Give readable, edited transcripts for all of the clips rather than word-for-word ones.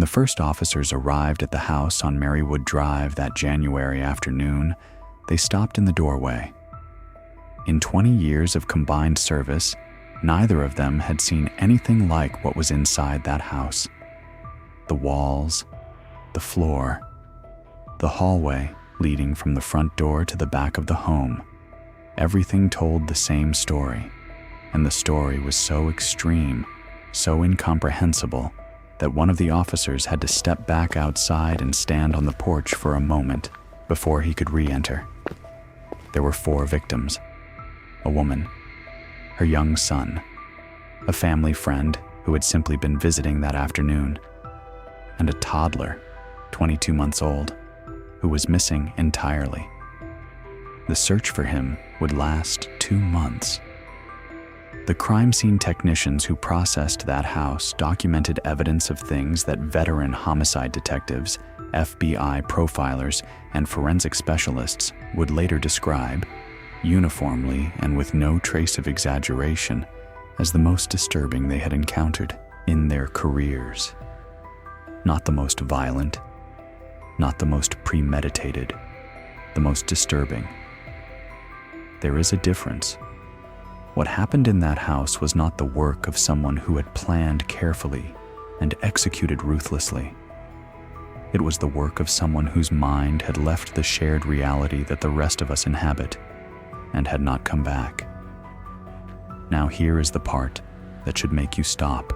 When the first officers arrived at the house on Marywood Drive that January afternoon, they stopped in the doorway. In 20 years of combined service, neither of them had seen anything like what was inside that house. The walls, the floor, the hallway leading from the front door to the back of the home. Everything told the same story, and the story was so extreme, so incomprehensible, that one of the officers had to step back outside and stand on the porch for a moment before he could re-enter. There were 4 victims: a woman, her young son, a family friend who had simply been visiting that afternoon, and a toddler, 22 months old, who was missing entirely. The search for him would last 2 months. The crime scene technicians who processed that house documented evidence of things that veteran homicide detectives, FBI profilers, and forensic specialists would later describe, uniformly and with no trace of exaggeration, as the most disturbing they had encountered in their careers. Not the most violent, not the most premeditated, the most disturbing. There is a difference. What happened in that house was not the work of someone who had planned carefully and executed ruthlessly. It was the work of someone whose mind had left the shared reality that the rest of us inhabit and had not come back. Now here is the part that should make you stop.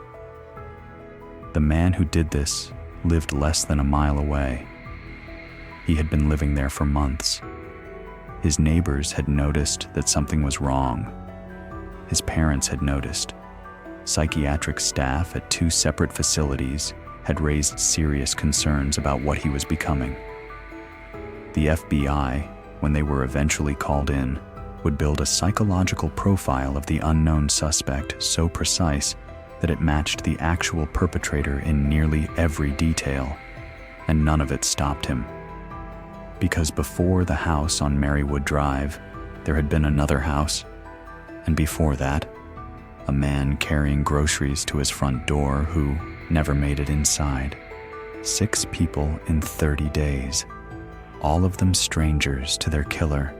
The man who did this lived less than a mile away. He had been living there for months. His neighbors had noticed that something was wrong. His parents had noticed. Psychiatric staff at 2 separate facilities had raised serious concerns about what he was becoming. The FBI, when they were eventually called in, would build a psychological profile of the unknown suspect so precise that it matched the actual perpetrator in nearly every detail, and none of it stopped him. Because before the house on Marywood Drive, there had been another house, and before that, a man carrying groceries to his front door who never made it inside. 6 people in 30 days, all of them strangers to their killer,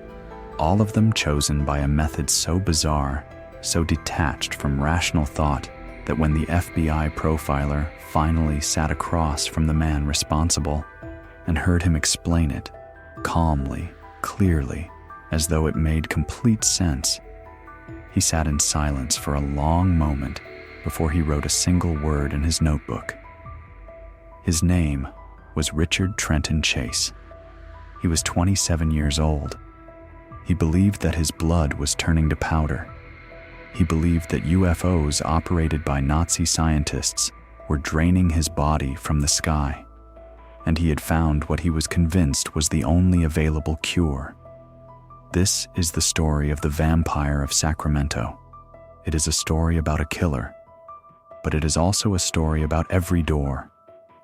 all of them chosen by a method so bizarre, so detached from rational thought, that when the FBI profiler finally sat across from the man responsible and heard him explain it, calmly, clearly, as though it made complete sense, he sat in silence for a long moment before he wrote a single word in his notebook. His name was Richard Trenton Chase. He was 27 years old. He believed that his blood was turning to powder. He believed that UFOs operated by Nazi scientists were draining his body from the sky, and he had found what he was convinced was the only available cure. This is the story of the Vampire of Sacramento. It is a story about a killer, but it is also a story about every door,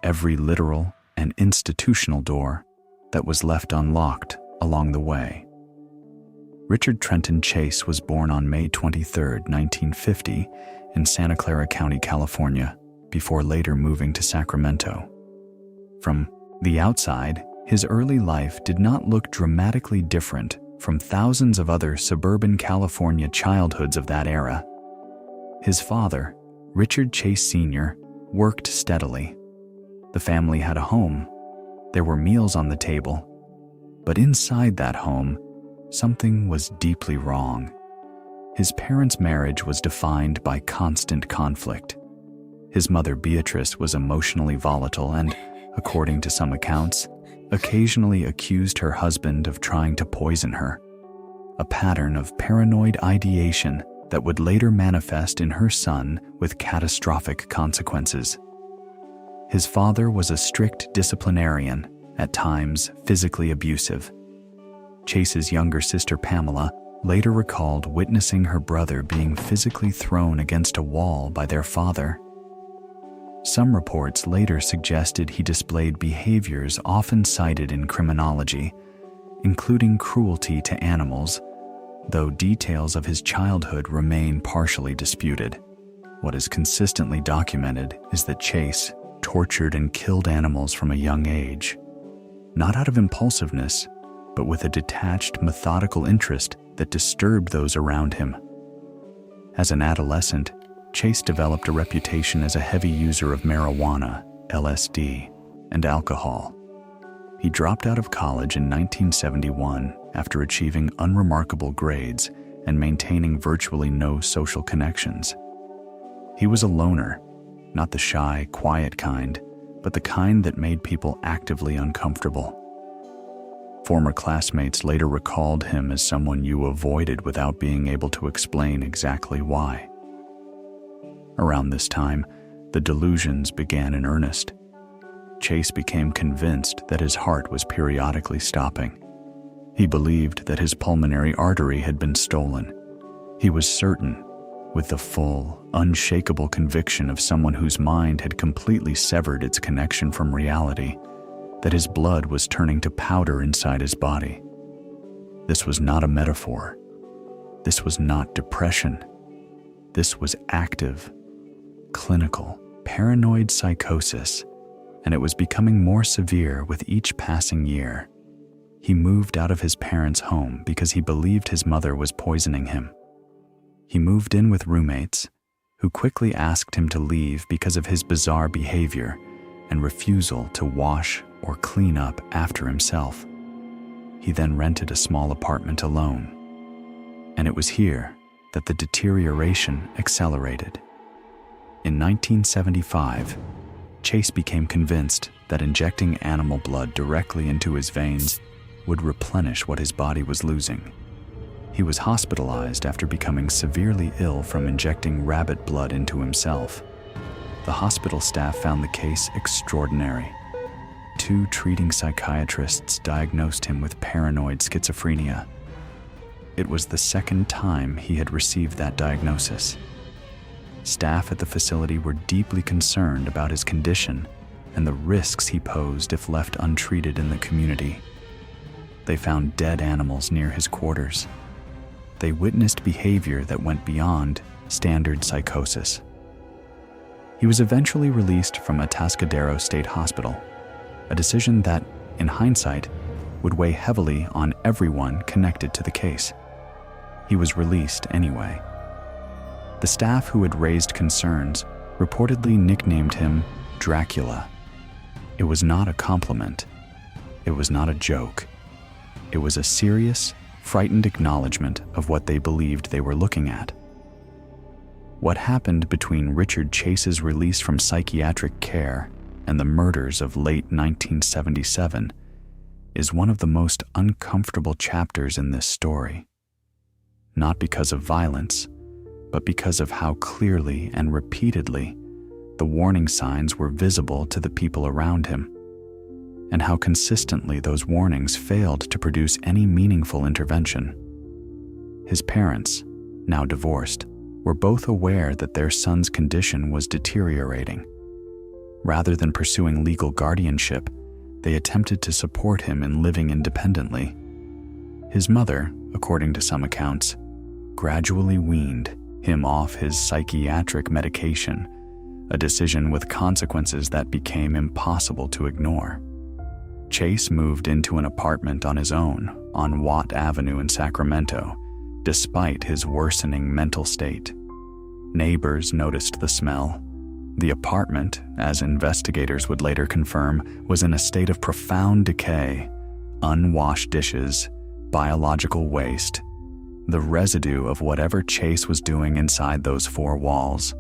every literal and institutional door that was left unlocked along the way. Richard Trenton Chase was born on May 23, 1950, in Santa Clara County, California, before later moving to Sacramento. From the outside, his early life did not look dramatically different from thousands of other suburban California childhoods of that era. His father, Richard Chase Sr., worked steadily. The family had a home. There were meals on the table. But inside that home, something was deeply wrong. His parents' marriage was defined by constant conflict. His mother, Beatrice, was emotionally volatile and, according to some accounts, occasionally accused her husband of trying to poison her, a pattern of paranoid ideation that would later manifest in her son with catastrophic consequences. His father was a strict disciplinarian, at times physically abusive. Chase's younger sister, Pamela, later recalled witnessing her brother being physically thrown against a wall by their father. Some reports later suggested he displayed behaviors often cited in criminology, including cruelty to animals, though details of his childhood remain partially disputed. What is consistently documented is that Chase, tortured, and killed animals from a young age, not out of impulsiveness, but with a detached, methodical interest that disturbed those around him. As an adolescent, Chase developed a reputation as a heavy user of marijuana, LSD, and alcohol. He dropped out of college in 1971 after achieving unremarkable grades and maintaining virtually no social connections. He was a loner, not the shy, quiet kind, but the kind that made people actively uncomfortable. Former classmates later recalled him as someone you avoided without being able to explain exactly why. Around this time, the delusions began in earnest. Chase became convinced that his heart was periodically stopping. He believed that his pulmonary artery had been stolen. He was certain, with the full, unshakable conviction of someone whose mind had completely severed its connection from reality, that his blood was turning to powder inside his body. This was not a metaphor. This was not depression. This was active, clinical, paranoid psychosis, and it was becoming more severe with each passing year. He moved out of his parents' home because he believed his mother was poisoning him. He moved in with roommates, who quickly asked him to leave because of his bizarre behavior and refusal to wash or clean up after himself. He then rented a small apartment alone, and it was here that the deterioration accelerated. In 1975, Chase became convinced that injecting animal blood directly into his veins would replenish what his body was losing. He was hospitalized after becoming severely ill from injecting rabbit blood into himself. The hospital staff found the case extraordinary. 2 treating psychiatrists diagnosed him with paranoid schizophrenia. It was the second time he had received that diagnosis. Staff at the facility were deeply concerned about his condition and the risks he posed if left untreated in the community. They found dead animals near his quarters. They witnessed behavior that went beyond standard psychosis. He was eventually released from Atascadero State Hospital, a decision that, in hindsight, would weigh heavily on everyone connected to the case. He was released anyway. The staff who had raised concerns reportedly nicknamed him Dracula. It was not a compliment. It was not a joke. It was a serious, frightened acknowledgement of what they believed they were looking at. What happened between Richard Chase's release from psychiatric care and the murders of late 1977 is one of the most uncomfortable chapters in this story. Not because of violence, but because of how clearly and repeatedly the warning signs were visible to the people around him, and how consistently those warnings failed to produce any meaningful intervention. His parents, now divorced, were both aware that their son's condition was deteriorating. Rather than pursuing legal guardianship, they attempted to support him in living independently. His mother, according to some accounts, gradually weaned him off his psychiatric medication, a decision with consequences that became impossible to ignore. Chase moved into an apartment on his own on Watt Avenue in Sacramento, despite his worsening mental state. Neighbors noticed the smell. The apartment, as investigators would later confirm, was in a state of profound decay, unwashed dishes, biological waste, the residue of whatever Chase was doing inside those 4 walls.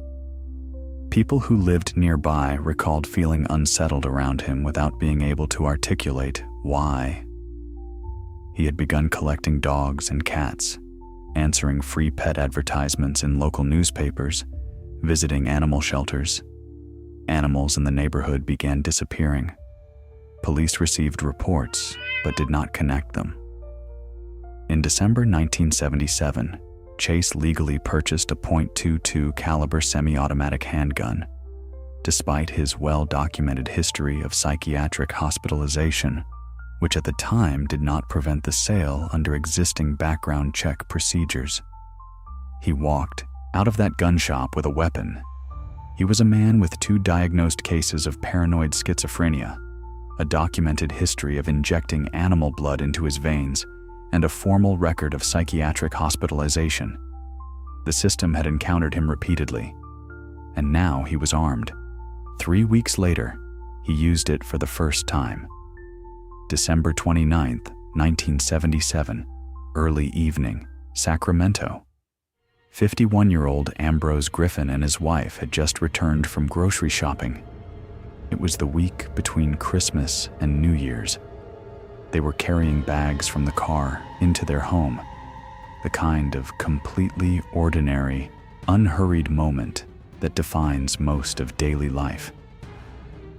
People who lived nearby recalled feeling unsettled around him without being able to articulate why. He had begun collecting dogs and cats, answering free pet advertisements in local newspapers, visiting animal shelters. Animals in the neighborhood began disappearing. Police received reports, but did not connect them. In December 1977, Chase legally purchased a .22 caliber semi-automatic handgun. Despite his well-documented history of psychiatric hospitalization, which at the time did not prevent the sale under existing background check procedures. He walked out of that gun shop with a weapon. He was a man with 2 diagnosed cases of paranoid schizophrenia, a documented history of injecting animal blood into his veins, and a formal record of psychiatric hospitalization. The system had encountered him repeatedly, and now he was armed. 3 weeks later, he used it for the first time. December 29, 1977, early evening, Sacramento. 51-year-old Ambrose Griffin and his wife had just returned from grocery shopping. It was the week between Christmas and New Year's. They were carrying bags from the car into their home, the kind of completely ordinary, unhurried moment that defines most of daily life.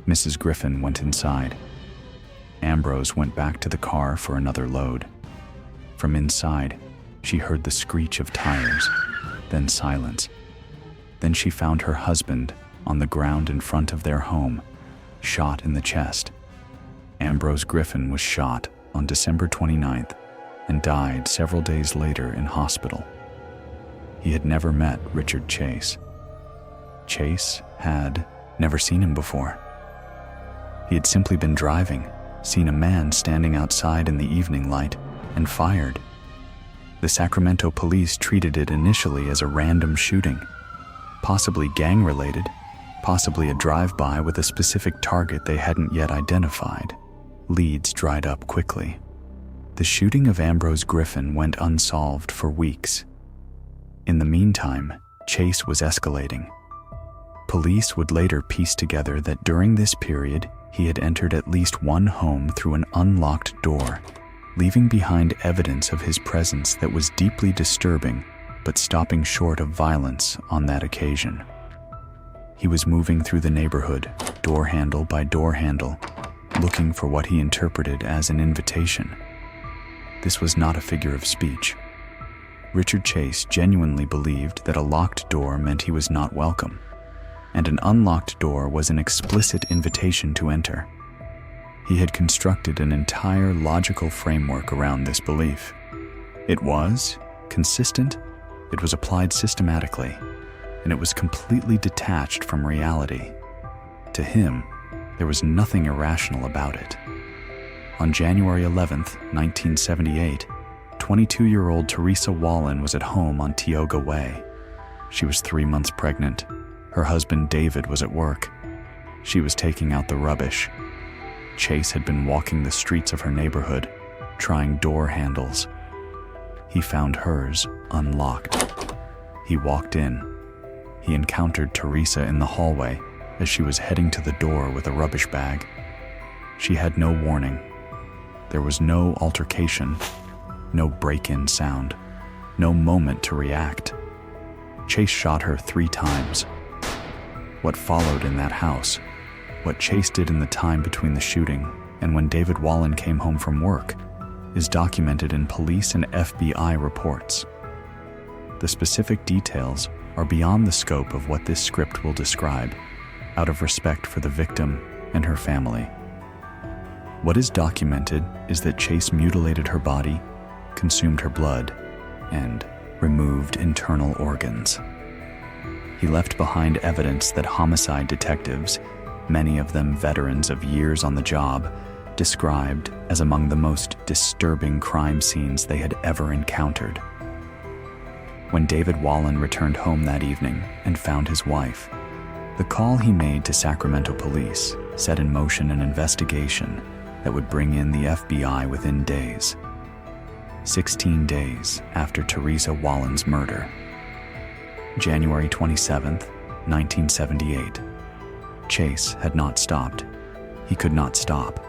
Mrs. Griffin went inside. Ambrose went back to the car for another load. From inside, she heard the screech of tires, then silence. Then she found her husband on the ground in front of their home, shot in the chest. Ambrose Griffin was shot on December 29th and died several days later in hospital. He had never met Richard Chase. Chase had never seen him before. He had simply been driving, seen a man standing outside in the evening light, and fired. The Sacramento police treated it initially as a random shooting, possibly gang-related, possibly a drive-by with a specific target they hadn't yet identified. Leads dried up quickly. The shooting of Ambrose Griffin went unsolved for weeks. In the meantime, Chase was escalating. Police would later piece together that during this period, he had entered at least one home through an unlocked door, leaving behind evidence of his presence that was deeply disturbing, but stopping short of violence on that occasion. He was moving through the neighborhood, door handle by door handle, looking for what he interpreted as an invitation. This was not a figure of speech. Richard Chase genuinely believed that a locked door meant he was not welcome, and an unlocked door was an explicit invitation to enter. He had constructed an entire logical framework around this belief. It was consistent, it was applied systematically, and it was completely detached from reality. To him, there was nothing irrational about it. On January 11th, 1978, 22-year-old Teresa Wallen was at home on Tioga Way. She was 3 months pregnant. Her husband David was at work. She was taking out the rubbish. Chase had been walking the streets of her neighborhood, trying door handles. He found hers unlocked. He walked in. He encountered Teresa in the hallway as she was heading to the door with a rubbish bag. She had no warning. There was no altercation, no break-in sound, no moment to react. Chase shot her 3 times. What followed in that house, what Chase did in the time between the shooting and when David Wallen came home from work, is documented in police and FBI reports. The specific details are beyond the scope of what this script will describe, out of respect for the victim and her family. What is documented is that Chase mutilated her body, consumed her blood, and removed internal organs. He left behind evidence that homicide detectives, many of them veterans of years on the job, described as among the most disturbing crime scenes they had ever encountered. When David Wallen returned home that evening and found his wife, the call he made to Sacramento police set in motion an investigation that would bring in the FBI within days. 16 days after Teresa Wallen's murder. January 27, 1978. Chase had not stopped. He could not stop.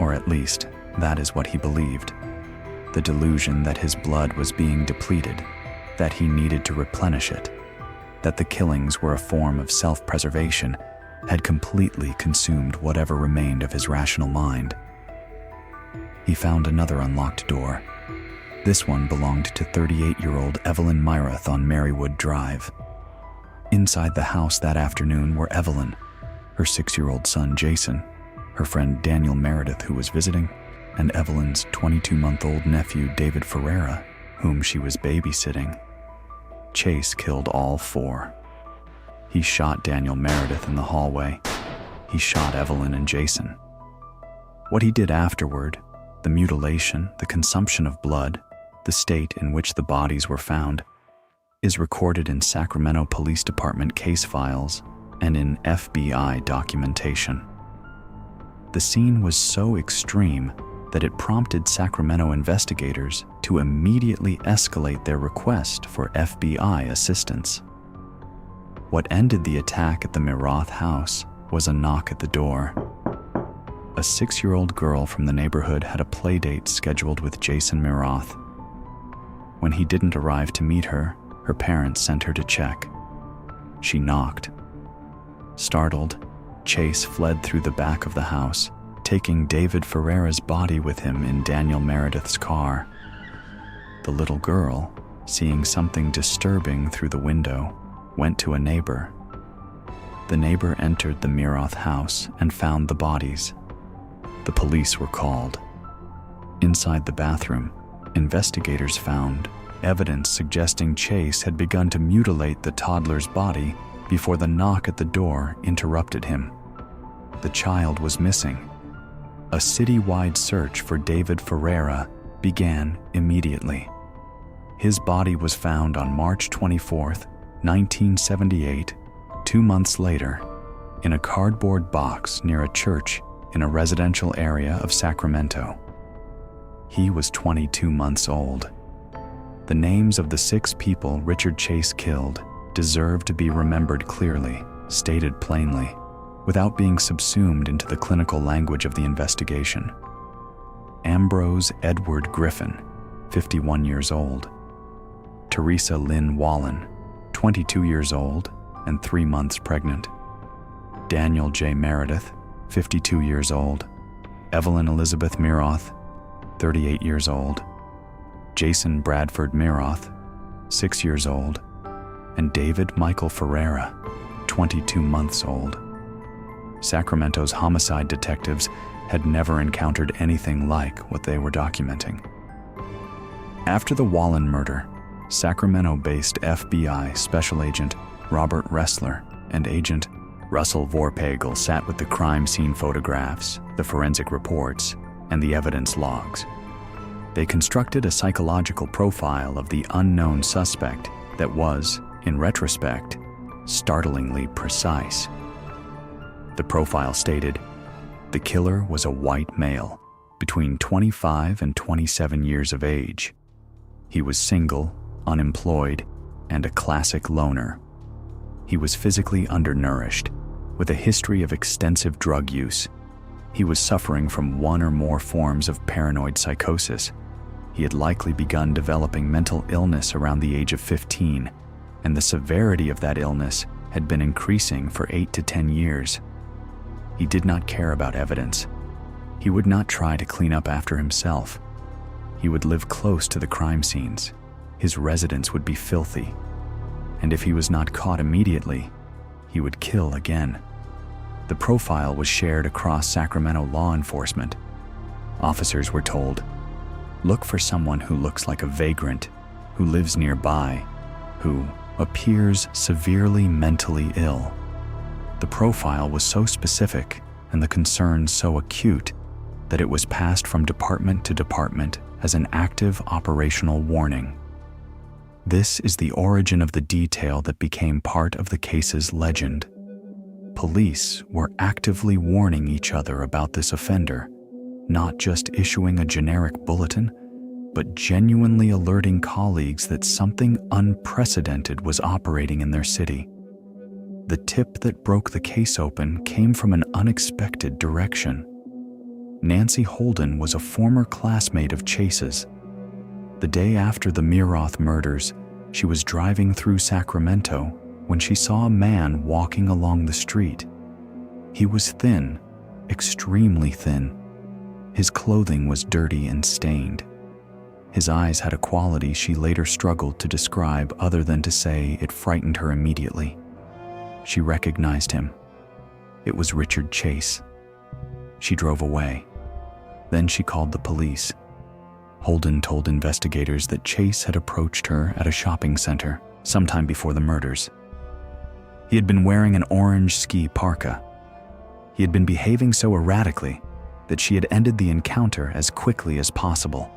Or at least, that is what he believed. The delusion that his blood was being depleted, that he needed to replenish it, that the killings were a form of self-preservation, had completely consumed whatever remained of his rational mind. He found another unlocked door. This one belonged to 38-year-old Evelyn Myrath on Marywood Drive. Inside the house that afternoon were Evelyn, her 6-year-old son Jason, her friend Daniel Meredith, who was visiting, and Evelyn's 22-month-old nephew David Ferreira, whom she was babysitting. Chase killed all 4. He shot Daniel Meredith in the hallway. He shot Evelyn and Jason. What he did afterward, the mutilation, the consumption of blood, the state in which the bodies were found, is recorded in Sacramento Police Department case files and in FBI documentation. The scene was so extreme that it prompted Sacramento investigators to immediately escalate their request for FBI assistance. What ended the attack at the Miroth house was a knock at the door. A 6-year-old girl from the neighborhood had a play date scheduled with Jason Miroth. When he didn't arrive to meet her, her parents sent her to check. She knocked. Startled, Chase fled through the back of the house, taking David Ferreira's body with him in Daniel Meredith's car. The little girl, seeing something disturbing through the window, went to a neighbor. The neighbor entered the Miroth house and found the bodies. The police were called. Inside the bathroom, investigators found evidence suggesting Chase had begun to mutilate the toddler's body before the knock at the door interrupted him. The child was missing. A citywide search for David Ferreira began immediately. His body was found on March 24, 1978, 2 months later, in a cardboard box near a church in a residential area of Sacramento. He was 22 months old. The names of the 6 people Richard Chase killed deserve to be remembered clearly, stated plainly, without being subsumed into the clinical language of the investigation. Ambrose Edward Griffin, 51 years old. Teresa Lynn Wallen, 22 years old and 3 months pregnant. Daniel J. Meredith, 52 years old. Evelyn Elizabeth Miroth, 38 years old. Jason Bradford Miroth, 6 years old. And David Michael Ferreira, 22 months old. Sacramento's homicide detectives had never encountered anything like what they were documenting. After the Wallen murder, Sacramento-based FBI Special Agent Robert Ressler and Agent Russell Vorpagel sat with the crime scene photographs, the forensic reports, and the evidence logs. They constructed a psychological profile of the unknown suspect that was, in retrospect, startlingly precise. The profile stated, the killer was a white male, between 25 and 27 years of age. He was single, unemployed, and a classic loner. He was physically undernourished, with a history of extensive drug use. He was suffering from 1 or more forms of paranoid psychosis. He had likely begun developing mental illness around the age of 15, and the severity of that illness had been increasing for 8 to 10 years. He did not care about evidence. He would not try to clean up after himself. He would live close to the crime scenes. His residence would be filthy. And if he was not caught immediately, he would kill again. The profile was shared across Sacramento law enforcement. Officers were told, look for someone who looks like a vagrant, who lives nearby, who appears severely mentally ill. The profile was so specific and the concerns so acute that it was passed from department to department as an active operational warning. This is the origin of the detail that became part of the case's legend. Police were actively warning each other about this offender, not just issuing a generic bulletin, but genuinely alerting colleagues that something unprecedented was operating in their city. The tip that broke the case open came from an unexpected direction. Nancy Holden was a former classmate of Chase's. The day after the Miroth murders, she was driving through Sacramento when she saw a man walking along the street. He was thin, extremely thin. His clothing was dirty and stained. His eyes had a quality she later struggled to describe other than to say it frightened her immediately. She recognized him. It was Richard Chase. She drove away. Then she called the police. Holden told investigators that Chase had approached her at a shopping center sometime before the murders. He had been wearing an orange ski parka. He had been behaving so erratically that she had ended the encounter as quickly as possible.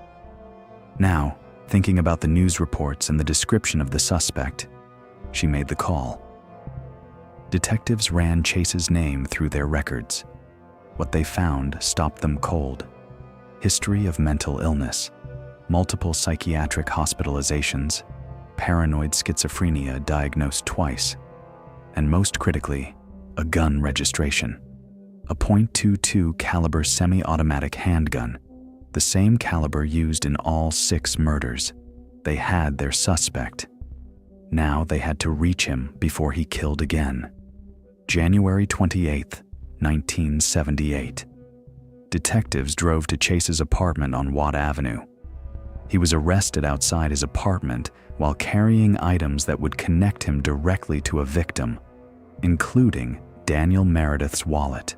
Now, thinking about the news reports and the description of the suspect, she made the call. Detectives ran Chase's name through their records. What they found stopped them cold. History of mental illness, multiple psychiatric hospitalizations, paranoid schizophrenia diagnosed twice, and most critically, a gun registration. A .22 caliber semi-automatic handgun, the same caliber used in all 6 murders. They had their suspect. Now they had to reach him before he killed again. January 28, 1978. Detectives drove to Chase's apartment on Watt Avenue. He was arrested outside his apartment while carrying items that would connect him directly to a victim, including Daniel Meredith's wallet.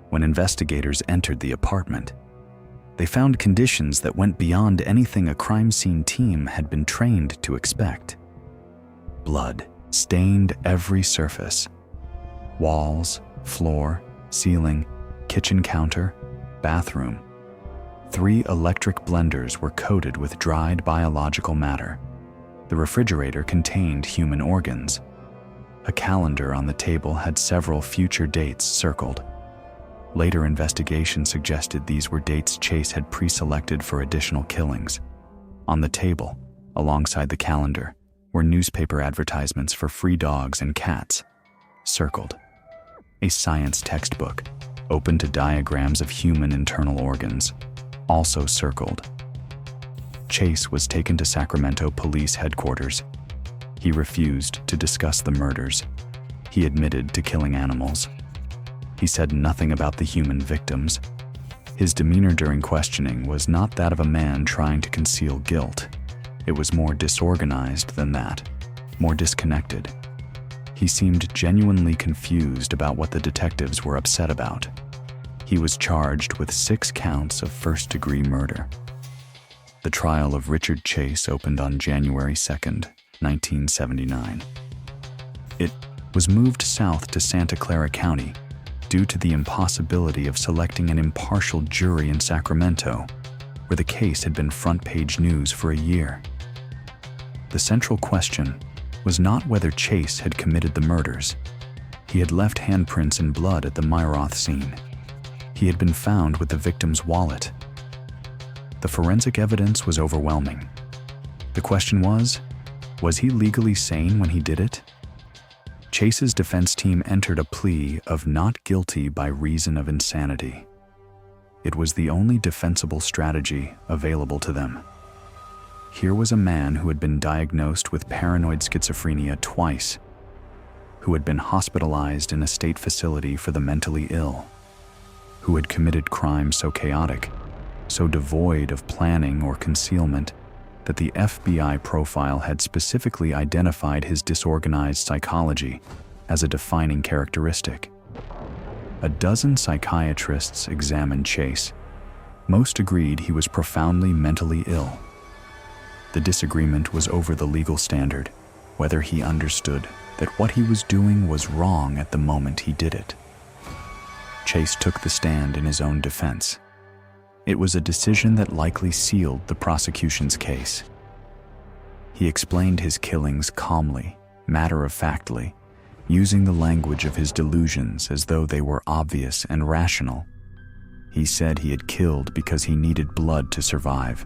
When investigators entered the apartment, they found conditions that went beyond anything a crime scene team had been trained to expect. Blood stained every surface. Walls, floor, ceiling, kitchen counter, bathroom. 3 electric blenders were coated with dried biological matter. The refrigerator contained human organs. A calendar on the table had several future dates circled. Later investigation suggested these were dates Chase had pre-selected for additional killings. On the table, alongside the calendar, were newspaper advertisements for free dogs and cats, circled. A science textbook, open to diagrams of human internal organs, also circled. Chase was taken to Sacramento Police Headquarters. He refused to discuss the murders. He admitted to killing animals. He said nothing about the human victims. His demeanor during questioning was not that of a man trying to conceal guilt. It was more disorganized than that, more disconnected. He seemed genuinely confused about what the detectives were upset about. He was charged with 6 counts of first-degree murder. The trial of Richard Chase opened on January 2nd, 1979. It was moved south to Santa Clara County due to the impossibility of selecting an impartial jury in Sacramento, where the case had been front-page news for a year. The central question was not whether Chase had committed the murders. He had left handprints and blood at the Myroth scene. He had been found with the victim's wallet. The forensic evidence was overwhelming. The question was he legally sane when he did it? Chase's defense team entered a plea of not guilty by reason of insanity. It was the only defensible strategy available to them. Here was a man who had been diagnosed with paranoid schizophrenia twice, who had been hospitalized in a state facility for the mentally ill, who had committed crimes so chaotic, so devoid of planning or concealment, that the FBI profile had specifically identified his disorganized psychology as a defining characteristic. A dozen psychiatrists examined Chase. Most agreed he was profoundly mentally ill. The disagreement was over the legal standard, whether he understood that what he was doing was wrong at the moment he did it. Chase took the stand in his own defense. It was a decision that likely sealed the prosecution's case. He explained his killings calmly, matter-of-factly, using the language of his delusions as though they were obvious and rational. He said he had killed because he needed blood to survive.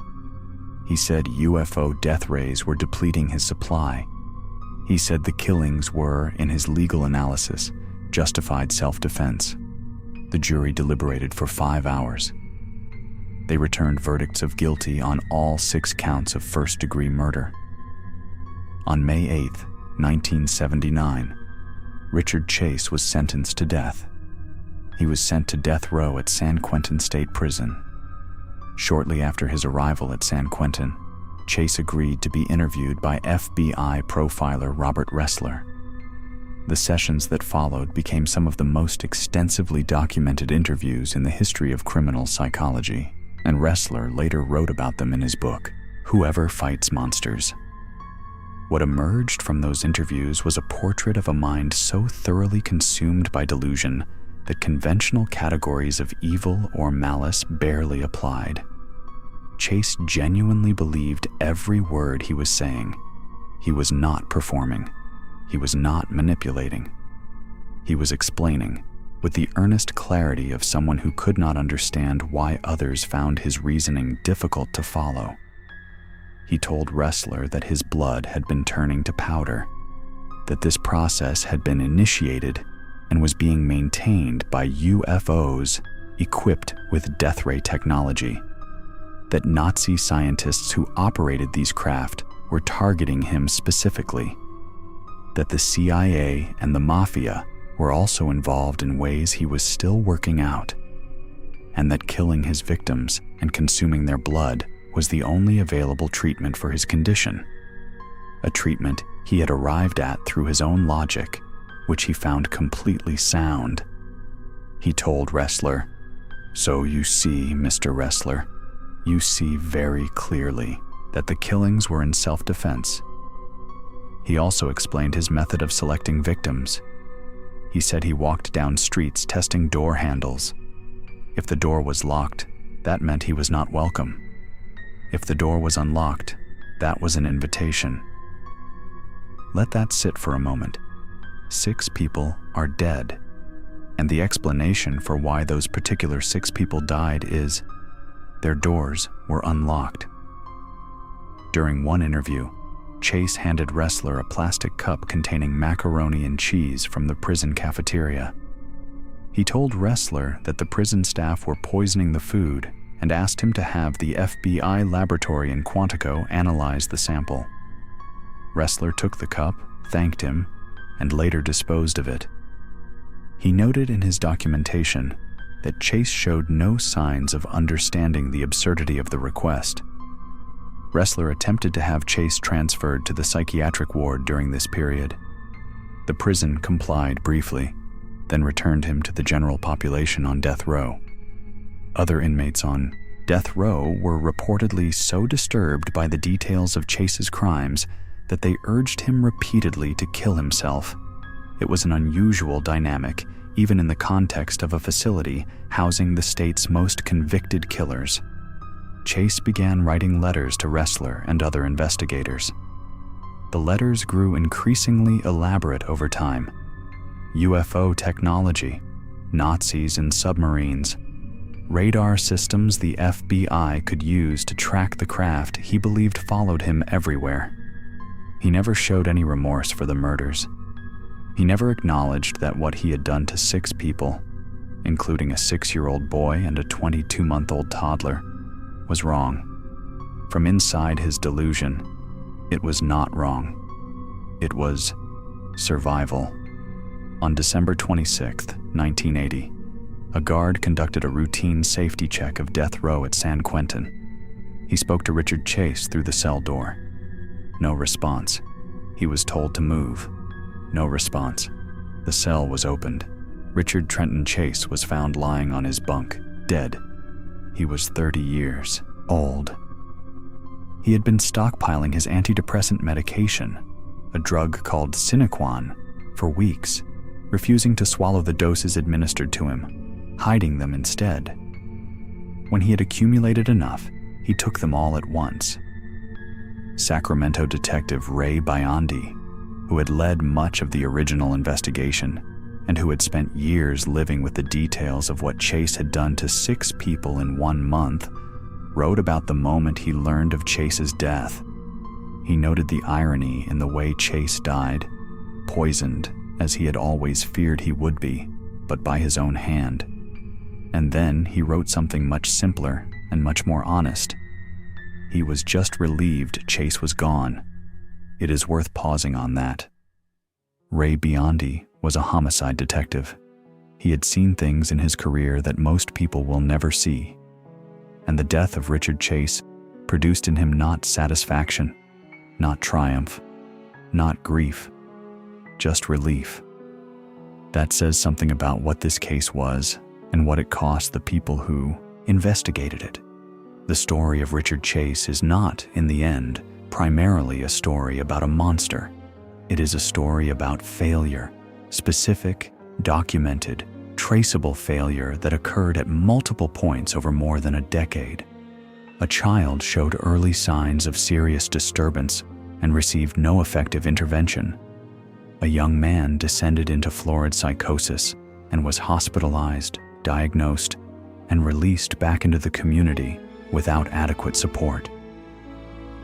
He said UFO death rays were depleting his supply. He said the killings were, in his legal analysis, justified self-defense. The jury deliberated for 5 hours. They returned verdicts of guilty on all 6 counts of first-degree murder. On May 8, 1979, Richard Chase was sentenced to death. He was sent to death row at San Quentin State Prison. Shortly after his arrival at San Quentin, Chase agreed to be interviewed by FBI profiler Robert Ressler. The sessions that followed became some of the most extensively documented interviews in the history of criminal psychology, and Ressler later wrote about them in his book, Whoever Fights Monsters. What emerged from those interviews was a portrait of a mind so thoroughly consumed by delusion that conventional categories of evil or malice barely applied. Chase genuinely believed every word he was saying. He was not performing. He was not manipulating. He was explaining, with the earnest clarity of someone who could not understand why others found his reasoning difficult to follow. He told Ressler that his blood had been turning to powder, that this process had been initiated and was being maintained by UFOs equipped with death ray technology, that Nazi scientists who operated these craft were targeting him specifically, that the CIA and the Mafia were also involved in ways he was still working out, and that killing his victims and consuming their blood was the only available treatment for his condition, a treatment he had arrived at through his own logic, which he found completely sound. He told Ressler, "So you see, Mr. Ressler, you see very clearly that the killings were in self-defense." He also explained his method of selecting victims. He said he walked down streets testing door handles. If the door was locked, that meant he was not welcome. If the door was unlocked, that was an invitation. Let that sit for a moment. 6 people are dead, and the explanation for why those particular 6 people died is their doors were unlocked. During one interview, Chase handed Ressler a plastic cup containing macaroni and cheese from the prison cafeteria. He told Ressler that the prison staff were poisoning the food and asked him to have the FBI laboratory in Quantico analyze the sample. Ressler took the cup, thanked him, and later disposed of it. He noted in his documentation that Chase showed no signs of understanding the absurdity of the request. Ressler attempted to have Chase transferred to the psychiatric ward during this period. The prison complied briefly, then returned him to the general population on death row. Other inmates on death row were reportedly so disturbed by the details of Chase's crimes that they urged him repeatedly to kill himself. It was an unusual dynamic, even in the context of a facility housing the state's most convicted killers. Chase began writing letters to Ressler and other investigators. The letters grew increasingly elaborate over time. UFO technology, Nazis and submarines, radar systems the FBI could use to track the craft he believed followed him everywhere. He never showed any remorse for the murders. He never acknowledged that what he had done to 6 people, including a 6-year-old boy and a 22-month-old toddler, was wrong. From inside his delusion, it was not wrong. It was survival. On December 26, 1980, a guard conducted a routine safety check of death row at San Quentin. He spoke to Richard Chase through the cell door. No response. He was told to move. No response. The cell was opened. Richard Trenton Chase was found lying on his bunk, dead. He was 30 years old. He had been stockpiling his antidepressant medication, a drug called Sinequan, for weeks, refusing to swallow the doses administered to him, hiding them instead. When he had accumulated enough, he took them all at once. Sacramento detective Ray Biondi, who had led much of the original investigation and who had spent years living with the details of what Chase had done to 6 people in 1 month, wrote about the moment he learned of Chase's death. He noted the irony in the way Chase died, poisoned as he had always feared he would be, but by his own hand. And then he wrote something much simpler and much more honest. He was just relieved Chase was gone. It is worth pausing on that. Ray Biondi was a homicide detective. He had seen things in his career that most people will never see. And the death of Richard Chase produced in him not satisfaction, not triumph, not grief, just relief. That says something about what this case was and what it cost the people who investigated it. The story of Richard Chase is not, in the end, primarily a story about a monster. It is a story about failure, specific, documented, traceable failure that occurred at multiple points over more than a decade. A child showed early signs of serious disturbance and received no effective intervention. A young man descended into florid psychosis and was hospitalized, diagnosed, and released back into the community without adequate support.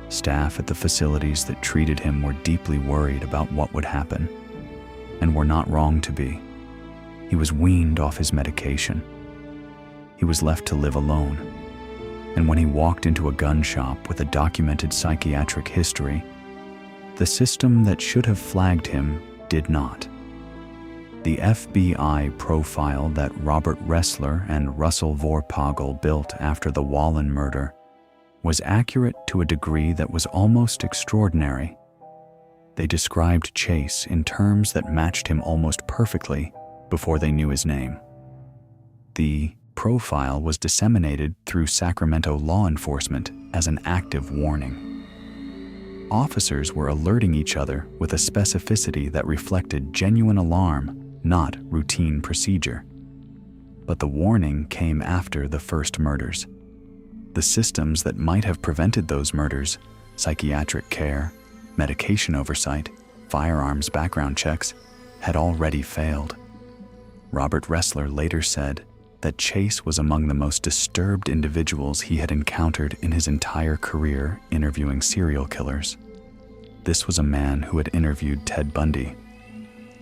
Staff at the facilities that treated him were deeply worried about what would happen, and were not wrong to be. He was weaned off his medication. He was left to live alone, and when he walked into a gun shop with a documented psychiatric history, the system that should have flagged him did not. The FBI profile that Robert Ressler and Russell Vorpagel built after the Wallen murder was accurate to a degree that was almost extraordinary. They described Chase in terms that matched him almost perfectly before they knew his name. The profile was disseminated through Sacramento law enforcement as an active warning. Officers were alerting each other with a specificity that reflected genuine alarm, not routine procedure. But the warning came after the first murders. The systems that might have prevented those murders, psychiatric care, medication oversight, firearms background checks, had already failed. Robert Ressler later said that Chase was among the most disturbed individuals he had encountered in his entire career interviewing serial killers. This was a man who had interviewed Ted Bundy,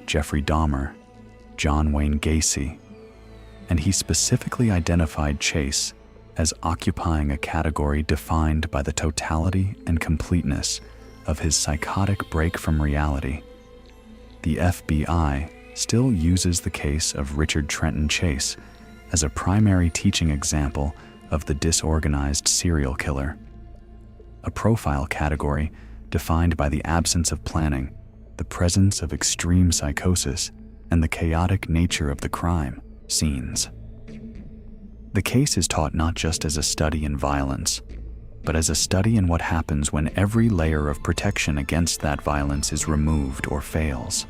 Jeffrey Dahmer, John Wayne Gacy, and he specifically identified Chase as occupying a category defined by the totality and completeness of his psychotic break from reality. The FBI still uses the case of Richard Trenton Chase as a primary teaching example of the disorganized serial killer, a profile category defined by the absence of planning, the presence of extreme psychosis, and the chaotic nature of the crime scenes. The case is taught not just as a study in violence, but as a study in what happens when every layer of protection against that violence is removed or fails.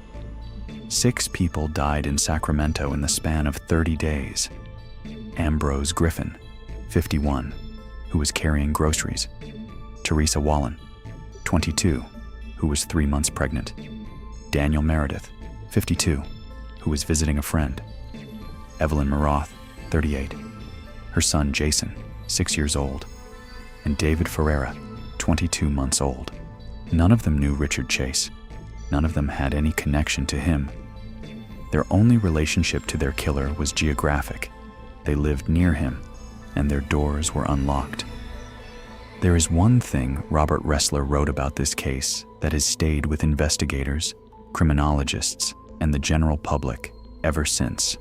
6 people died in Sacramento in the span of 30 days. Ambrose Griffin, 51, who was carrying groceries. Teresa Wallen, 22, who was 3 months pregnant. Daniel Meredith, 52, who was visiting a friend. Evelyn Maroth, 38, her son Jason, 6 years old, and David Ferreira, 22 months old. None of them knew Richard Chase. None of them had any connection to him. Their only relationship to their killer was geographic. They lived near him, and their doors were unlocked. There is one thing Robert Ressler wrote about this case that has stayed with investigators, criminologists, and the general public ever since.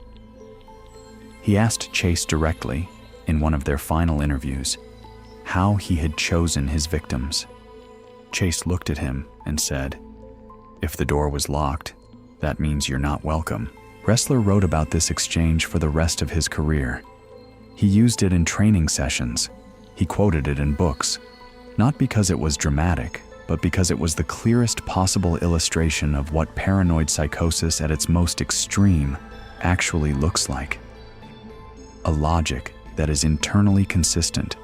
He asked Chase directly, in one of their final interviews, how he had chosen his victims. Chase looked at him and said, "If the door was locked, that means you're not welcome." Ressler wrote about this exchange for the rest of his career. He used it in training sessions. He quoted it in books, not because it was dramatic, but because it was the clearest possible illustration of what paranoid psychosis at its most extreme actually looks like. A logic that is internally consistent,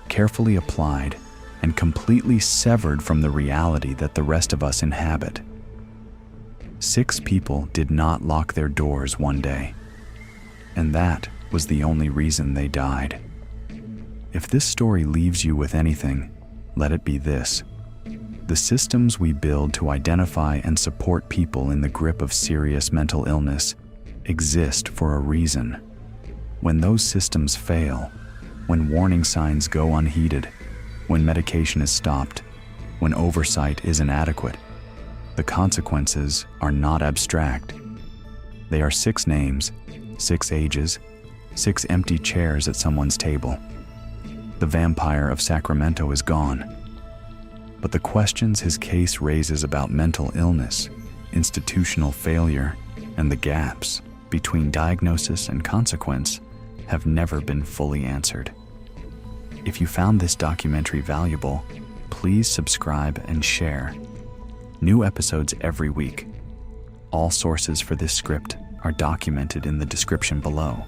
carefully applied, and completely severed from the reality that the rest of us inhabit. 6 people did not lock their doors one day, and that was the only reason they died. If this story leaves you with anything, let it be this: the systems we build to identify and support people in the grip of serious mental illness exist for a reason. When those systems fail, when warning signs go unheeded, when medication is stopped, when oversight is inadequate, the consequences are not abstract. They are 6 names, 6 ages, 6 empty chairs at someone's table. The Vampire of Sacramento is gone. But the questions his case raises about mental illness, institutional failure, and the gaps between diagnosis and consequence have never been fully answered. If you found this documentary valuable, Please subscribe and share. New episodes every week. All sources for this script are documented in the description below.